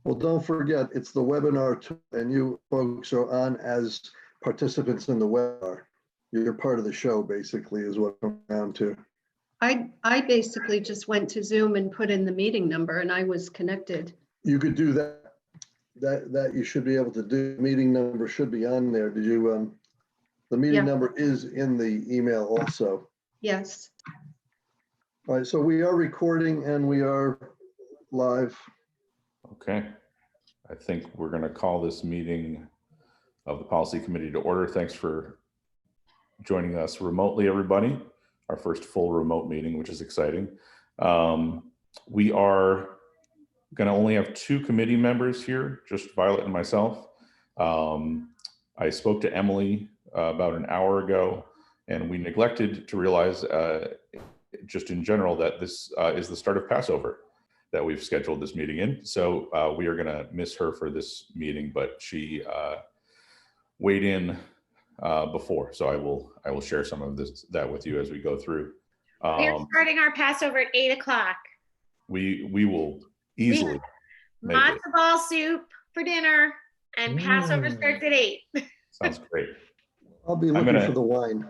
Well, don't forget, it's the webinar too, and you folks are on as participants in the webinar. You're part of the show, basically, is what I'm down to. I basically just went to Zoom and put in the meeting number and I was connected. You could do that. That you should be able to do. Meeting number should be on there. Did you, the meeting number is in the email also. Yes. All right, so we are recording and we are live. Okay, I think we're going to call this meeting of the Policy Committee to order. Thanks for joining us remotely, everybody. Our first full remote meeting, which is exciting. We are going to only have 2 committee members here, just Violet and myself. I spoke to Emily about an hour ago, and we neglected to realize just in general that this is the start of Passover that we've scheduled this meeting in. So we are going to miss her for this meeting, but she weighed in before. So I will share some of that with you as we go through. We're starting our Passover at 8 o'clock. We will easily make matzo it. ball soup for dinner, and Passover starts at 8. Sounds great. I'll be looking for the wine.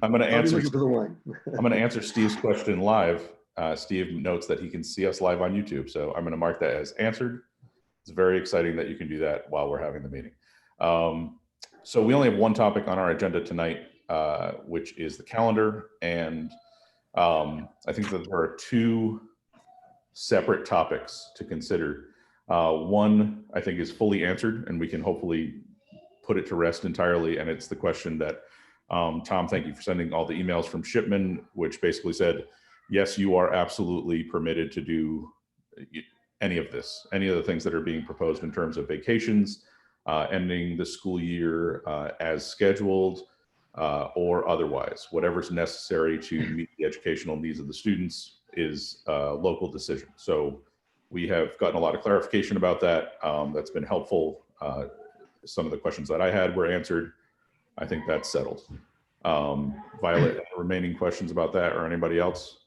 I'm going to answer. For the wine. I'm going to answer Steve's question live. Steve notes that he can see us live on YouTube, so I'm going to mark that as answered. It's very exciting that you can do that while we're having the meeting. So we only have one topic on our agenda tonight, which is the calendar, and I think that there are 2 separate topics to consider. One, I think, is fully answered, and we can hopefully put it to rest entirely, and it's the question that, Tom, thank you for sending all the emails from Shipman, which basically said, yes, you are absolutely permitted to do any of this, any of the things that are being proposed in terms of vacations, ending the school year as scheduled, or otherwise. Whatever's necessary to meet the educational needs of the students is a local decision. So we have gotten a lot of clarification about that. That's been helpful. Some of the questions that I had were answered. I think that's settled. Violet, any remaining questions about that, or anybody else?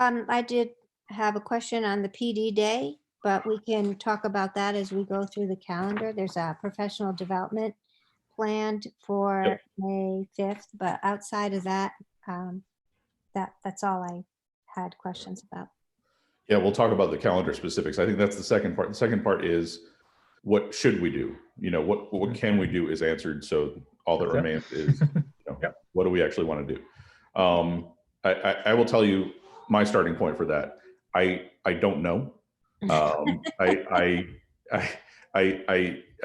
I did have a question on the PD day, but we can talk about that as we go through the calendar. There's a professional development planned for May 5th, but outside of that, that's all I had questions about. Yeah, we'll talk about the calendar specifics. I think that's the second part. The second part is, what should we do? You know, what can we do is answered. So all that remains is, what do we actually want to do? I will tell you my starting point for that. I don't know. I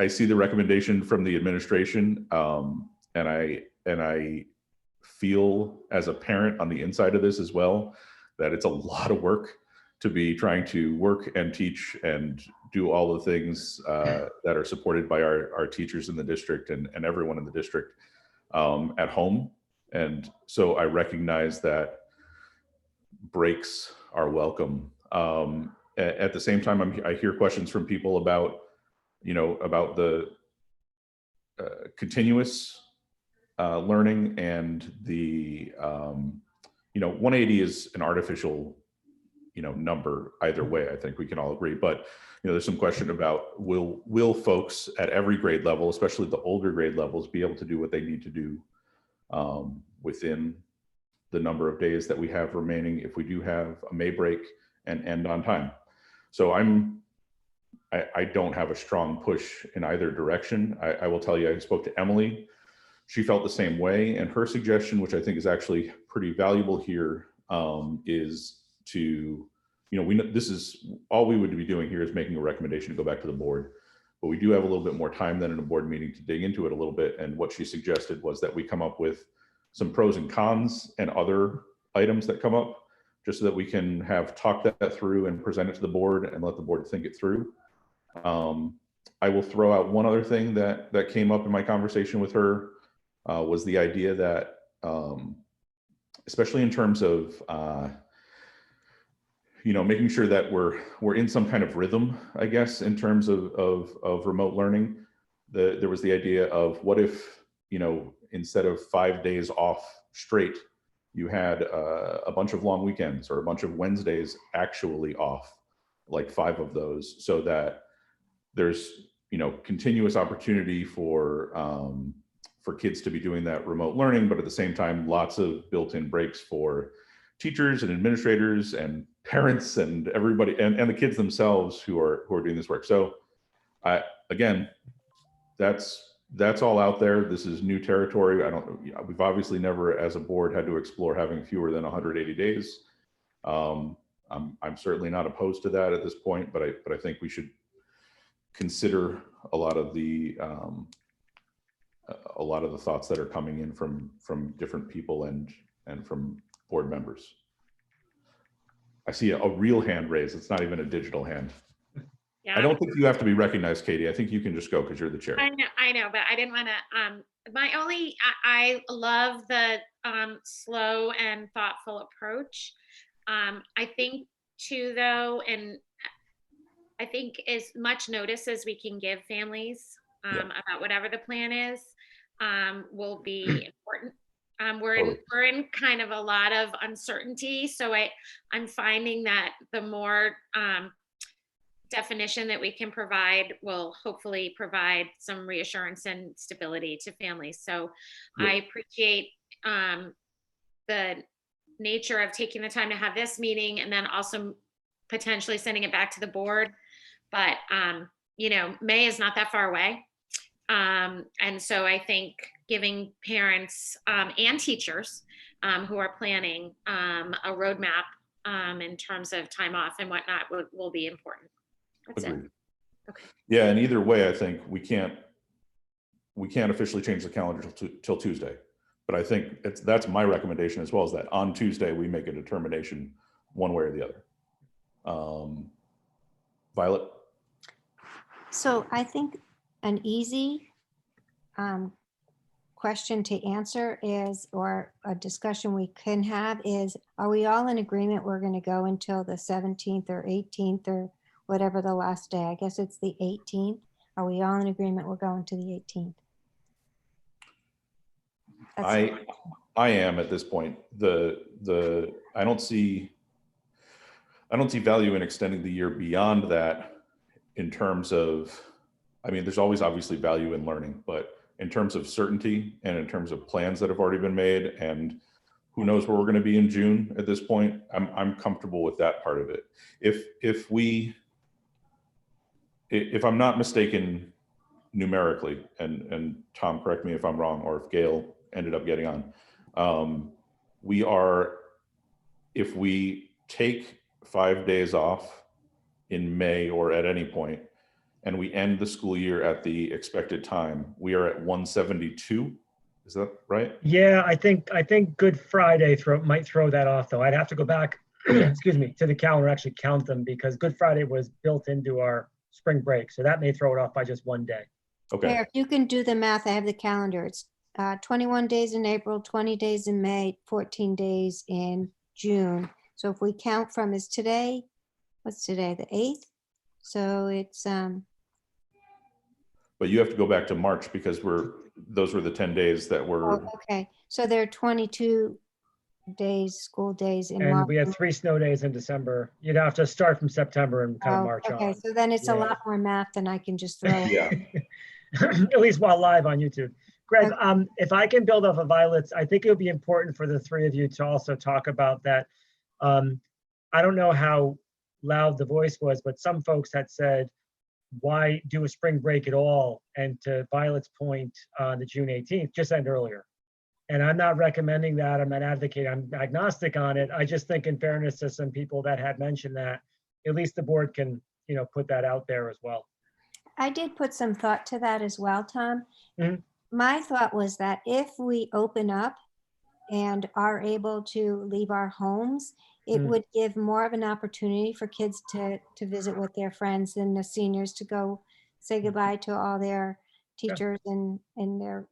see the recommendation from the administration, and I feel as a parent on the inside of this as well that it's a lot of work to be trying to work and teach and do all the things that are supported by our teachers in the district and everyone in the district at home. And so I recognize that breaks are welcome. At the same time, I hear questions from people about, about the continuous learning and the, 180 is an artificial, number either way. I think we can all agree, but there's some question about will folks at every grade level, especially the older grade levels, be able to do what they need to do within the number of days that we have remaining if we do have a May break and end on time. So I don't have a strong push in either direction. I will tell you, I spoke to Emily. She felt the same way, and her suggestion, which I think is actually pretty valuable here, is to, this is all we would be doing here is making a recommendation to go back to the board, but we do have a little bit more time than in a board meeting to dig into it a little bit. And what she suggested was that we come up with some pros and cons and other items that come up, just so that we can have talked that through and present it to the board and let the board think it through. I will throw out one other thing that came up in my conversation with her, was the idea that, especially in terms of, making sure that we're in some kind of rhythm, I guess, in terms of remote learning. There was the idea of, what if, instead of 5 days off straight, you had a bunch of long weekends or a bunch of Wednesdays actually off, like 5 of those, so that there's, continuous opportunity for kids to be doing that remote learning, but at the same time, lots of built-in breaks for teachers and administrators and parents and everybody, and the kids themselves who are doing this work. So again, that's all out there. This is new territory. We've obviously never as a board had to explore having fewer than 180 days. I'm certainly not opposed to that at this point, but I think we should consider a lot of the thoughts that are coming in from different people and from board members. I see a real hand raised. It's not even a digital hand. Yeah. I don't think you have to be recognized, Katie. I think you can just go because you're the chair. I know, but I didn't want to, I love the slow and thoughtful approach. I think too, though, and I think as much notice as we can give families about whatever the plan is will be important. We're in kind of a lot of uncertainty. So I'm finding that the more definition that we can provide will hopefully provide some reassurance and stability to families. So I appreciate the nature of taking the time to have this meeting and then also potentially sending it back to the board. But, May is not that far away. And so I think giving parents and teachers who are planning a roadmap in terms of time off and whatnot will be important. That's Agreed. it. Okay. Yeah, and either way, I think we can't officially change the calendar till Tuesday. But I think that's my recommendation as well, is that on Tuesday we make a determination one way or the other. Violet? So I think an easy question to answer is, or a discussion we can have is, are we all in agreement we're going to go until the 17th or 18th or whatever the last day? I guess it's the 18th. Are we all in agreement we're going to the 18th? I am at this point. I don't see value in extending the year beyond that in terms of, there's always obviously value in learning, but in terms of certainty and in terms of plans that have already been made, and who knows where we're going to be in June at this point, I'm comfortable with that part of it. If I'm not mistaken numerically, and Tom, correct me if I'm wrong, or if Gail ended up getting on, if we take 5 days off in May or at any point, and we end the school year at the expected time, we are at 172. Is that right? Yeah, I think Good Friday might throw that off, though. I'd have to go back, excuse me, to the calendar, actually count them, because Good Friday was built into our spring break. So that may throw it off by just one day. Okay. Here, if you can do the math, I have the calendar. It's 21 days in April, 20 days in May, 14 days in June. So if we count from, is today, what's today, the 8th? So it's, But you have to go back to March because those were the 10 days that were. oh, okay. So there are 22 days, school days in And March. we had 3 snow days in December. You'd have to start from September and kind of march Okay, on. so then it's a Yeah. lot more math than I can just throw. Yeah. At least while live on YouTube. Greg, Okay. if I can build off of Violet's, I think it would be important for the 3 of you to also talk about that. I don't know how loud the voice was, but some folks had said, why do a spring break at all? And to Violet's point, the June 18th, just end earlier. And I'm not recommending that. I'm not advocating. I'm agnostic on it. I just think in fairness to some people that had mentioned that, at least the board can, put that out there as well. I did put some thought to that as well, Tom. Mhm. My thought was that if we open up and are able to leave our homes, it Mhm. would give more of an opportunity for kids to visit with their friends and the seniors to go say goodbye to all their teachers and their,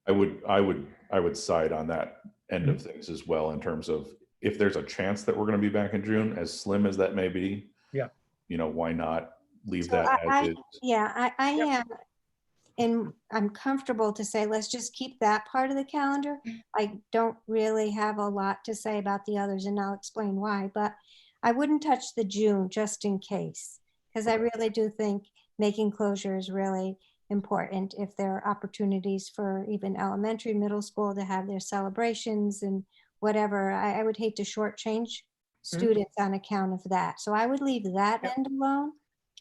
I would side on that end of things as well, in terms of if there's a chance that we're going to be back in June, as slim as that may be. Yeah. Why not leave So that as is? I Yep. am, and I'm comfortable to say, let's just keep that part of the calendar. I don't really have a lot to say about the others, and I'll explain why, but I wouldn't touch the June just in case. Because I really do think making closure is really important. If there are opportunities for even elementary, middle school to have their celebrations and whatever, I would hate to shortchange students on account of that. So I would leave that Yep. end alone.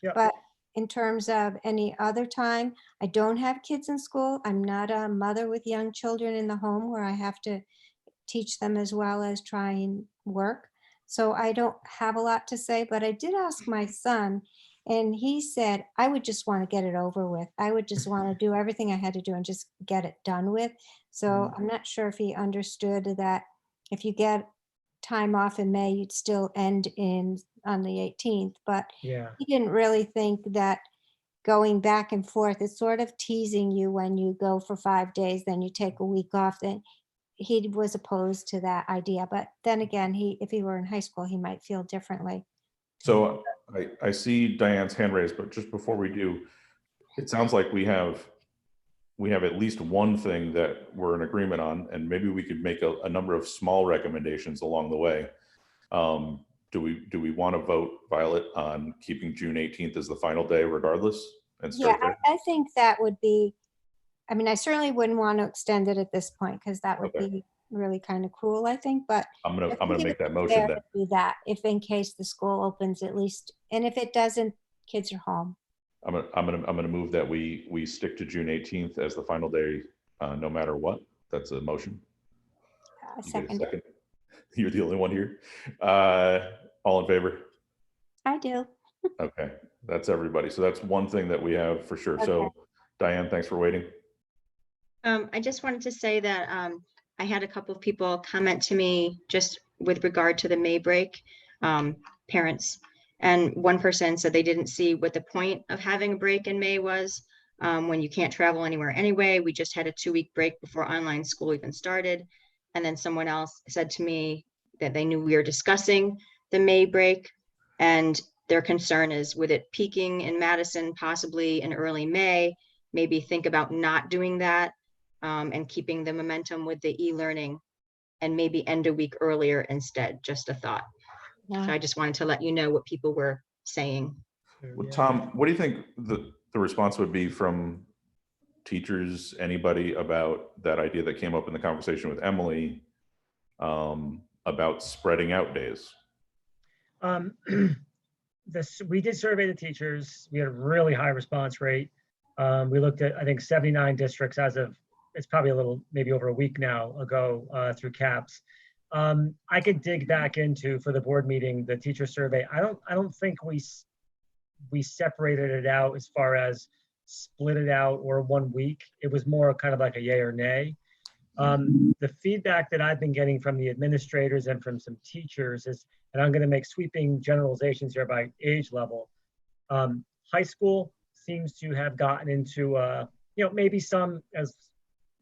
Yep. But in terms of any other time, I don't have kids in school. I'm not a mother with young children in the home where I have to teach them as well as try and work. So I don't have a lot to say, but I did ask my son, and he said, I would just want to get it over with. I would just want to do everything I had to do and just get it done with. So I'm not sure if he understood that if you get time off in May, you'd still end on the 18th, but Yeah. he didn't really think that going back and forth, it's sort of teasing you when you go for 5 days, then you take a week off, then he was opposed to that idea. But then again, if he were in high school, he might feel differently. So I see Diane's hand raised, but just before we do, it sounds like we have at least one thing that we're in agreement on, and maybe we could make a number of small recommendations along the way. Do we want to vote, Violet, on keeping June 18th as the final day regardless and Yeah, start there? I think that would be, I mean, I certainly wouldn't want to extend it at this point because that would Okay. be really kind of cruel, I think, but I'm I gonna think it make that would be motion fair then. to do that if in case the school opens at least, and if it doesn't, kids are home. I'm gonna move that we stick to June 18th as the final day, no matter what. That's a motion. You get a Second, second? You're the only one here. All in favor? I do. Okay, that's everybody. So that's one thing that we have for sure. So Okay. Diane, thanks for waiting. I just wanted to say that I had a couple of people comment to me just with regard to the May break, parents. And one person said they didn't see what the point of having a break in May was when you can't travel anywhere anyway. We just had a 2-week break before online school even started. And then someone else said to me that they knew we were discussing the May break, and their concern is with it peaking in Madison, possibly in early May, maybe think about not doing that. And keeping the momentum with the e-learning and maybe end a week earlier instead, just a thought. So Yeah. I just wanted to let you know what people were saying. Well, Yeah. Tom, what do you think the response would be from teachers, anybody, about that idea that came up in the conversation with Emily about spreading out days? We did survey the teachers. We had a really high response rate. We looked at, I think, 79 districts as of, it's probably a little, maybe over a week now ago through CAPS. I could dig back into, for the board meeting, the teacher survey. I don't think we separated it out as far as split it out or 1 week. It was more kind of like a yay or nay. The feedback that I've been getting from the administrators and from some teachers is, and I'm going to make sweeping generalizations here by age level. High school seems to have gotten into, maybe some as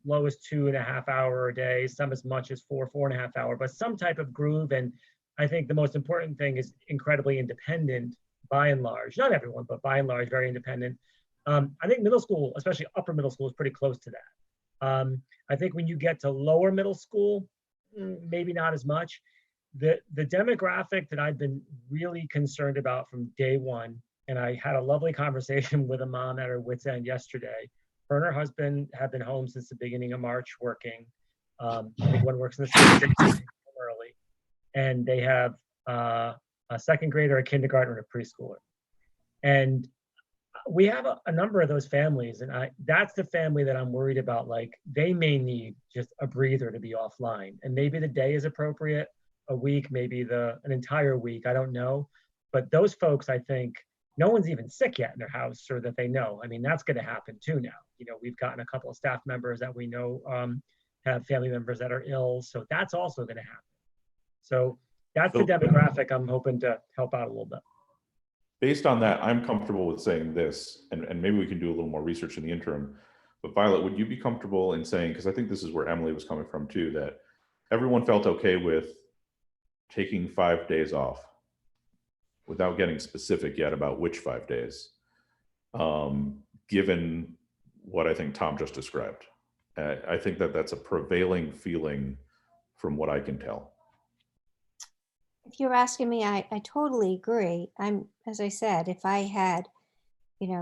low as 2.5 hour a day, some as much as 4.5 hour, but some type of groove. And I think the most important thing is incredibly independent by and large, not everyone, but by and large, very independent. I think middle school, especially upper middle school, is pretty close to that. I think when you get to lower middle school, maybe not as much. The demographic that I've been really concerned about from day one, and I had a lovely conversation with a mom at her wit's end yesterday. Her and her husband have been home since the beginning of March working. I think one works in the city early, and they have a second grader, a kindergartner, and a preschooler. And we have a number of those families, and that's the family that I'm worried about. Like, they may need just a breather to be offline, and maybe the day is appropriate, a week, maybe an entire week, I don't know. But those folks, I think, no one's even sick yet in their house or that they know. I mean, that's going to happen too now. We've gotten a couple of staff members that we know have family members that are ill, so that's also going to happen. So that's the demographic I'm hoping to help out a little bit. Based on that, I'm comfortable with saying this, and maybe we can do a little more research in the interim. But Violet, would you be comfortable in saying, because I think this is where Emily was coming from too, that everyone felt okay with taking 5 days off without getting specific yet about which 5 days, given what I think Tom just described? I think that that's a prevailing feeling from what I can tell. If you're asking me, I totally agree. As I said, if I had,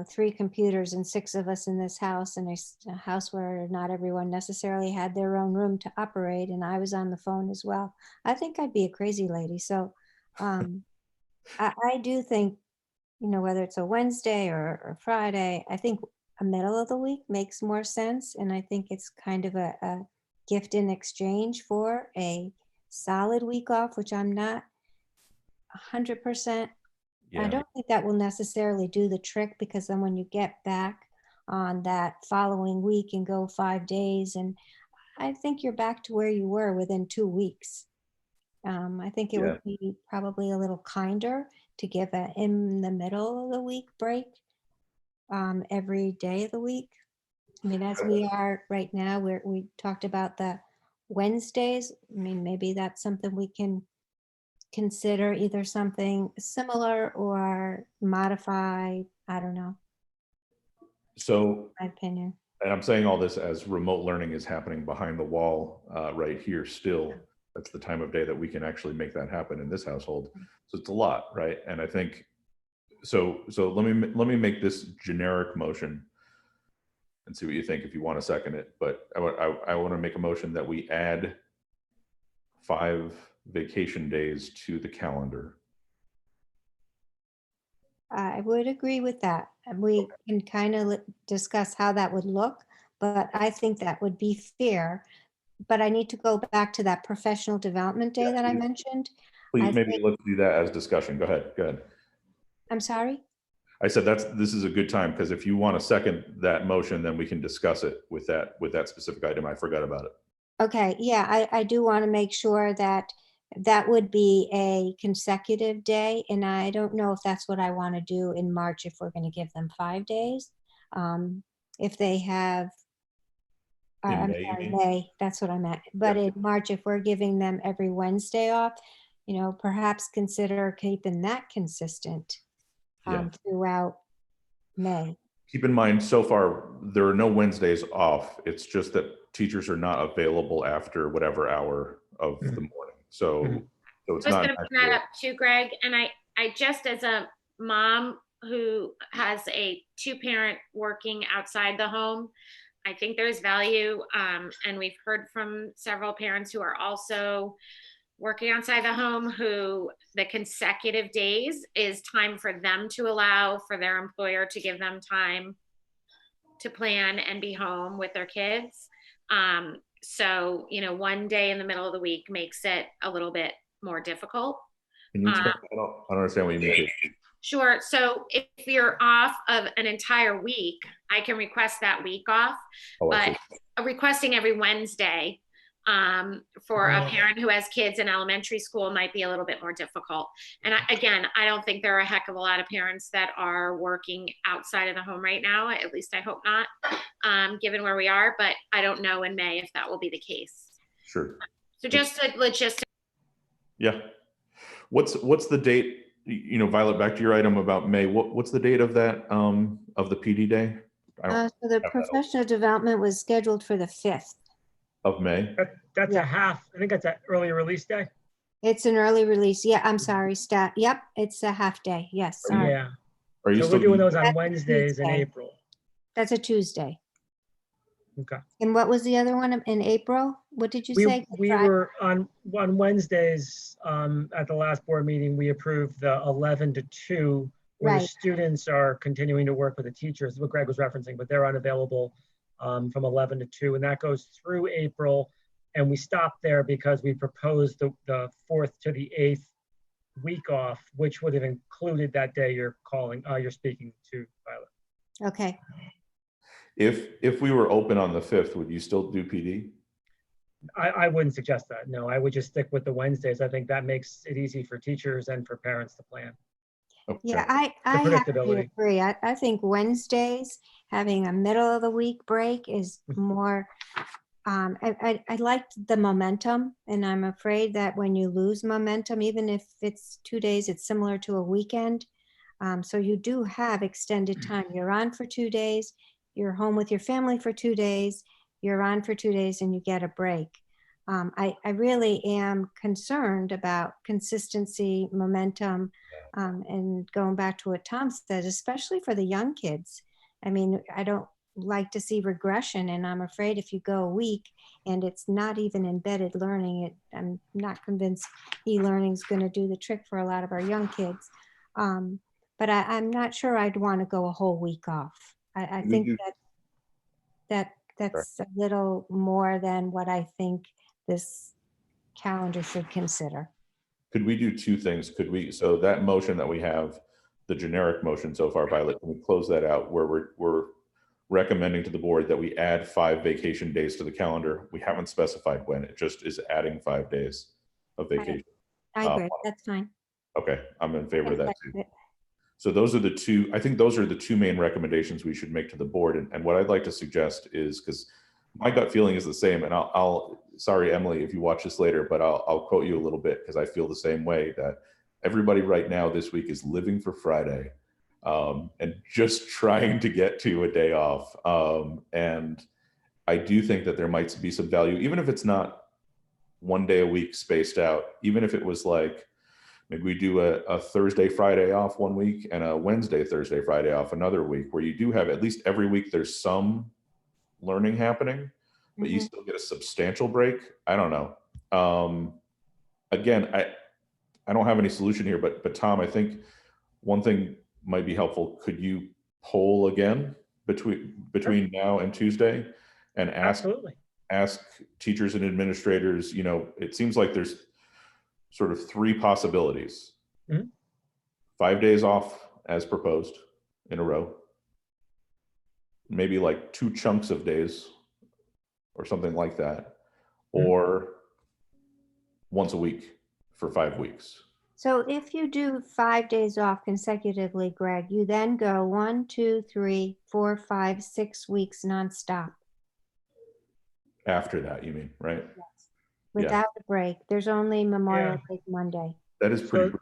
3 computers and 6 of us in this house, and a house where not everyone necessarily had their own room to operate, and I was on the phone as well, I think I'd be a crazy lady. So I do think, whether it's a Wednesday or Friday, I think a middle of the week makes more sense. And I think it's kind of a gift in exchange for a solid week off, which I'm not 100%. I Yeah, don't think that will necessarily do the trick, because then when you get back on that following week and go 5 days, and I think you're back to where you were within 2 weeks. I think it yeah, would be probably a little kinder to give a in the middle of the week break every day of the week. I mean, as we are right now, we talked about the Wednesdays. I mean, maybe that's something we can consider, either something similar or modified. I don't know, so, my opinion. and I'm saying all this as remote learning is happening behind the wall right here still. That's the time of day that we can actually make that happen in this household. So it's a lot, right? And I think, so let me make this generic motion and see what you think if you want to second it. But I want to make a motion that we add 5 vacation days to the calendar. I would agree with that. And we can kind of discuss how that would look, but I think that would be fair. But I need to go back to that professional development day Yeah, that I please. mentioned. Please, I maybe think, let's do that as discussion. Go ahead. Go ahead. I'm sorry? I said this is a good time, because if you want to second that motion, then we can discuss it with that specific item. I forgot about it. Okay, yeah, I do want to make sure that that would be a consecutive day, and I don't know if that's what I want to do in March, if we're going to give them 5 days. If they have, In I'm May, you sorry, mean? May, that's what I meant. But in March, if we're giving them every Wednesday off, perhaps consider keeping that consistent Yeah. throughout May. Keep in mind, so far, there are no Wednesdays off. It's just that teachers are not available after whatever hour of the morning. So it's I was not gonna bring that actually, up too, Greg, and I just, as a mom who has a 2-parent working outside the home, I think there's value, and we've heard from several parents who are also working outside the home, who the consecutive days is time for them to allow for their employer to give them time to plan and be home with their kids. So, one day in the middle of the week makes it a little bit more difficult. can you explain? I don't understand what you mean. Sure. So if you're off of an entire week, I can request that week off, Oh, I but see. requesting every Wednesday for a Oh. parent who has kids in elementary school might be a little bit more difficult. And again, I don't think there are a heck of a lot of parents that are working outside of the home right now. At least I hope not, given where we are, but I don't know in May if that will be the case. Sure. So just a logistic. Yeah. What's the date? Violet, back to your item about May. What's the date of that of the PD day? I don't So the have that professional development was scheduled for the 5th. of May. That's Yeah. a half, I think that's an early release day. It's an early release. Yeah, I'm sorry, stat. Yep, it's a half day. Yes, sorry. Yeah, Are you so still we're doing using- those on That's a Wednesdays in Tuesday. April. That's a Tuesday. Okay. And what was the other one in April? What did you say? We Friday? were on Wednesdays, at the last board meeting, we approved the 11 to 2, where the Right. students are continuing to work with the teachers, what Greg was referencing, but they're unavailable from 11 to 2, and that goes through April. And we stopped there because we proposed the 4th to the 8th week off, which would have included that day you're speaking to, Violet. Okay. If we were open on the 5th, would you still do PD? I wouldn't suggest that. No, I would just stick with the Wednesdays. I think that makes it easy for teachers and for parents to plan. Okay. Yeah, I have to predictability. agree. I think Wednesdays, having a middle of the week break is more, I liked the momentum, and I'm afraid that when you lose momentum, even if it's 2 days, it's similar to a weekend. So you do have extended time. You're on for 2 days, you're home with your family for 2 days, you're on for 2 days, and you get a break. I really am concerned about consistency, momentum, and going back to what Tom said, especially for the young kids. I mean, I don't like to see regression, and I'm afraid if you go a week and it's not even embedded learning, I'm not convinced e-learning is going to do the trick for a lot of our young kids. But I'm not sure I'd want to go a whole week off. I think that's a little more than what I think this calendar should consider. Could we do two things? Could we, so that motion that we have, the generic motion so far, Violet, can we close that out where we're recommending to the board that we add 5 vacation days to the calendar? We haven't specified when, it just is adding 5 days of vacation. I agree, that's fine. Okay, I'm in favor of that too. So those are the two, I think those are the two main recommendations we should make to the board. And what I'd like to suggest is, because my gut feeling is the same, and I'll sorry, Emily, if you watch this later, but I'll quote you a little bit because I feel the same way, that everybody right now this week is living for Friday and just trying to get to a day off. And I do think that there might be some value, even if it's not one day a week spaced out, even if it was like, maybe we do a Thursday, Friday off one week and a Wednesday, Thursday, Friday off another week, where you do have at least every week there's some learning happening, but you still get a substantial break. I don't know. Again, I don't have any solution here, but Tom, I think one thing might be helpful. Could you poll again between now and Tuesday and ask teachers and administrators, you know, it seems like there's sort of 3 possibilities. 5 days off as proposed in a row, maybe like 2 chunks of days or something like that, or once a week for 5 weeks. So if you do 5 days off consecutively, Greg, you then go 1, 2, 3, 4, 5, 6 weeks nonstop. After that, you mean, right? Yes. Without a break. There's only Memorial Day Monday. That is pretty. So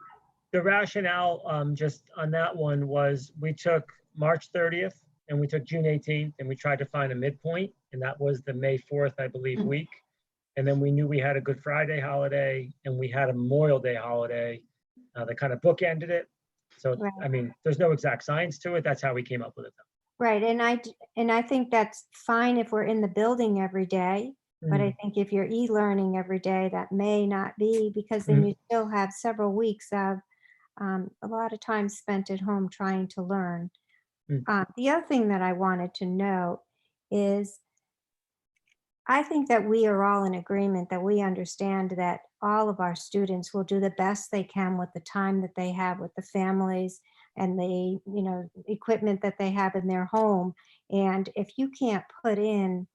the rationale just on that one was we took March 30th and we took June 18th and we tried to find a midpoint, and that was the May 4th, I believe, week. And then we knew we had a Good Friday holiday and we had a Memorial Day holiday that kind of bookended it. So, Right. I mean, there's no exact science to it. That's how we came up with it. Right, and I think that's fine if we're in the building every day, but I think if you're e-learning every day, that may not be, because then you still have several weeks of a lot of time spent at home trying to learn. The other thing that I wanted to note is I think that we are all in agreement that we understand that all of our students will do the best they can with the time that they have with the families and the, you know, equipment that they have in their home. And if you can't put in,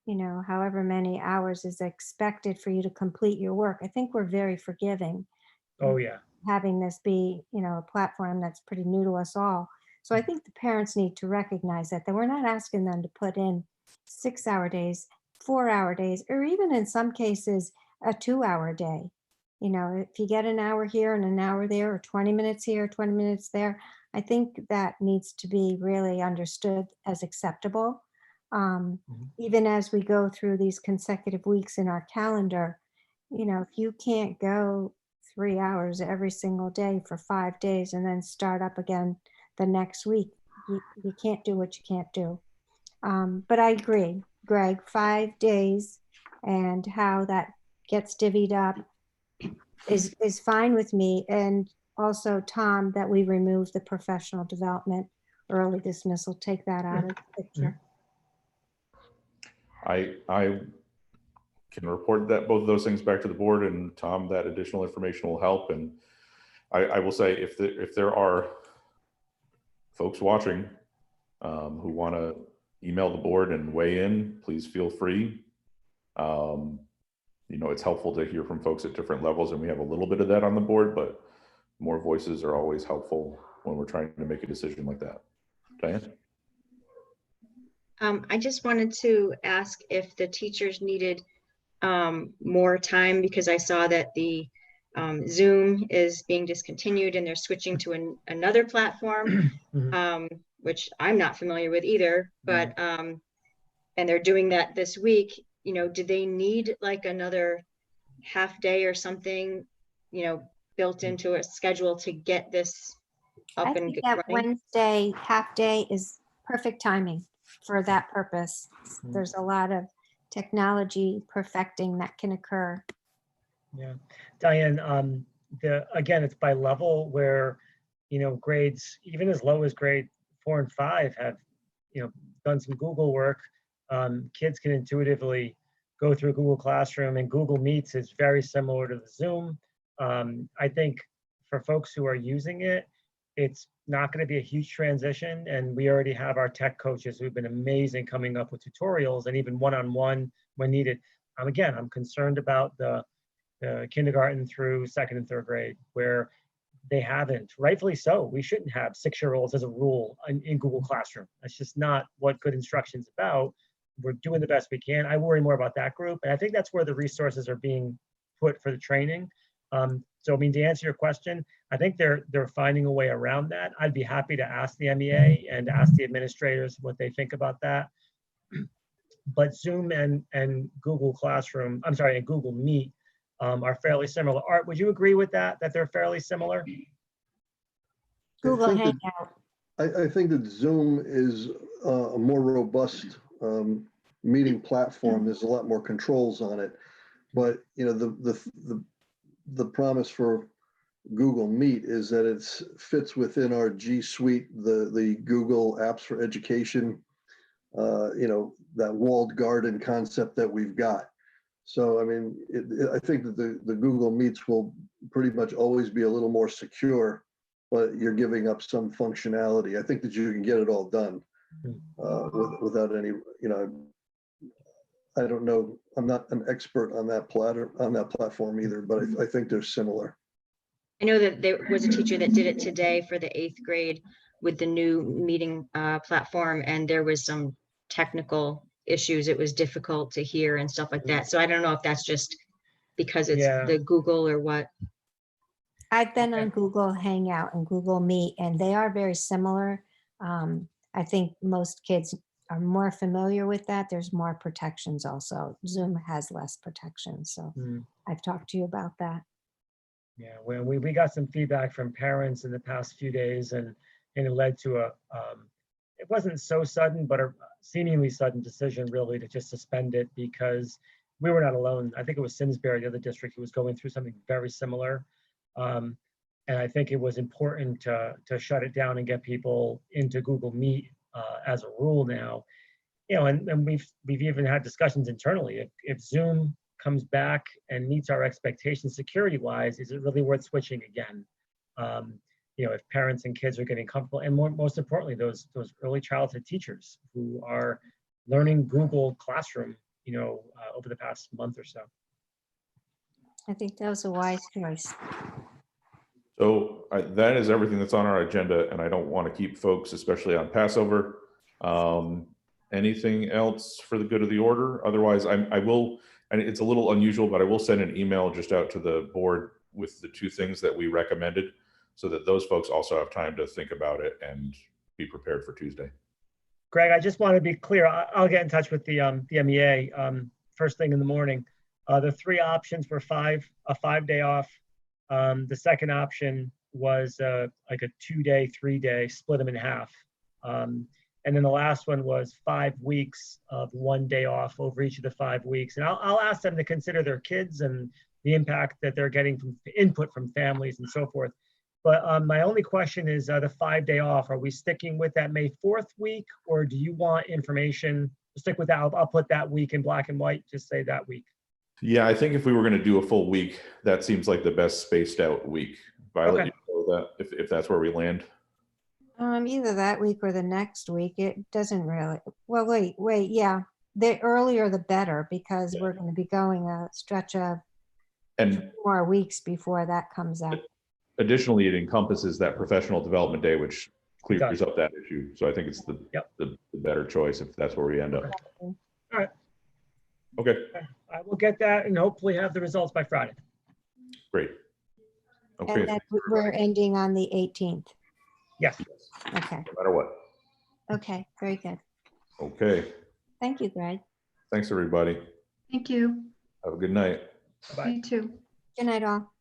you know, however many hours is expected for you to complete your work, I think we're very forgiving. Oh, yeah. Having this be, you know, a platform that's pretty new to us all. So I think the parents need to recognize that we're not asking them to put in 6-hour days, 4-hour days, or even in some cases, a 2-hour day. You know, if you get an hour here and an hour there, or 20 minutes here, 20 minutes there, I think that needs to be really understood as acceptable. Even as we go through these consecutive weeks in our calendar, you know, if you can't go 3 hours every single day for 5 days and then start up again the next week, you can't do what you can't do. But I agree, Greg, 5 days and how that gets divvied up is fine with me. And also, Tom, that we remove the professional development early dismissal, take that out of the picture. I can report that both of those things back to the board, and Tom, that additional information will help. And I will say, if there are folks watching who want to email the board and weigh in, please feel free. You know, it's helpful to hear from folks at different levels, and we have a little bit of that on the board, but more voices are always helpful when we're trying to make a decision like that. Diane? I just wanted to ask if the teachers needed more time, because I saw that the Zoom is being discontinued and they're switching to another platform, which I'm not familiar with either, but and they're doing that this week. you know, do they need like another half day or something, you know, built into a schedule to get this I up and think that running? Wednesday half day is perfect timing for that purpose. There's a lot of technology perfecting that can occur. Yeah, Diane, again, it's by level where, you know, grades, even as low as grade 4 and 5 have, you know, done some Google work. Kids can intuitively go through Google Classroom, and Google Meets is very similar to the Zoom. I think for folks who are using it, it's not going to be a huge transition. And we already have our tech coaches who've been amazing coming up with tutorials and even one-on-one when needed. Again, I'm concerned about the kindergarten through 2nd and 3rd grade, where they haven't, rightfully so. We shouldn't have 6-year-olds as a rule in Google Classroom. That's just not what good instruction's about. We're doing the best we can. I worry more about that group. And I think that's where the resources are being put for the training. So, I mean, to answer your question, I think they're finding a way around that. I'd be happy to ask the MEA and ask the administrators what they think about that. But Zoom and Google Classroom, I'm sorry, and Google Meet are fairly similar. Art, would you agree with that they're fairly similar? Google think that- Hangout. I think that Zoom is a more robust meeting platform. There's a lot more controls on it. But, you know, the promise for Google Meet is that it fits within our G Suite, the Google Apps for Education, you know, that walled garden concept that we've got. So, I mean, I think that the Google Meets will pretty much always be a little more secure, but you're giving up some functionality. I think that you can get it all done without any, you know, I don't know. I'm not an expert on that platform either, but I think they're similar. I know that there was a teacher that did it today for the 8th grade with the new meeting platform, and there was some technical issues. It was difficult to hear and stuff like that. So I don't know if that's just because it's the Google or what. I've been on Google Hangout and Google Meet, and they are very similar. I think most kids are more familiar with that. There's more protections also. Zoom has less protection. So I've talked to you about that. Yeah, well, we got some feedback from parents in the past few days, and it led to it wasn't so sudden, but a seemingly sudden decision really to just suspend it, because we were not alone. I think it was Simsbury, the other district, who was going through something very similar. And I think it was important to shut it down and get people into Google Meet as a rule now. You know, and we've even had discussions internally. If Zoom comes back and meets our expectations security-wise, is it really worth switching again? You know, if parents and kids are getting comfortable, and most importantly, those early childhood teachers who are learning Google Classroom, you know, over the past month or so. I think that was a wise choice. So that is everything that's on our agenda, and I don't want to keep folks, especially on Passover. Anything else for the good of the order? Otherwise, I will, and it's a little unusual, but I will send an email just out to the board with the 2 things that we recommended, so that those folks also have time to think about it and be prepared for Tuesday. Greg, I just want to be clear. I'll get in touch with the MEA first thing in the morning. The 3 options were a 5-day off. The second option was like a 2-day, 3-day, split them in half. And then the last one was 5 weeks of 1 day off over each of the 5 weeks. And I'll ask them to consider their kids and the impact that they're getting from input from families and so forth. But my only question is the 5-day off, are we sticking with that May 4th week, or do you want information? Stick with that. I'll put that week in black and white, just say that week. Yeah, I think if we were going to do a full week, that seems like the best spaced out week. Violet, Okay. you know that if that's where we land. Either that week or the next week. It doesn't really. Well, wait. Yeah, the earlier the better, because we're going to be going a stretch of And more weeks before that comes up. additionally, it encompasses that professional development day, which clears up that issue. So I think it's the better choice if that's where we end up. All right. Okay. I will get that and hopefully have the results by Friday. Great. Okay. And that we're ending on the 18th. Yes. Okay. No matter what. Okay. Very good. Okay. Thank you, Greg. Thanks, everybody. Thank you. Have a good night. Bye. You too. Good night, all.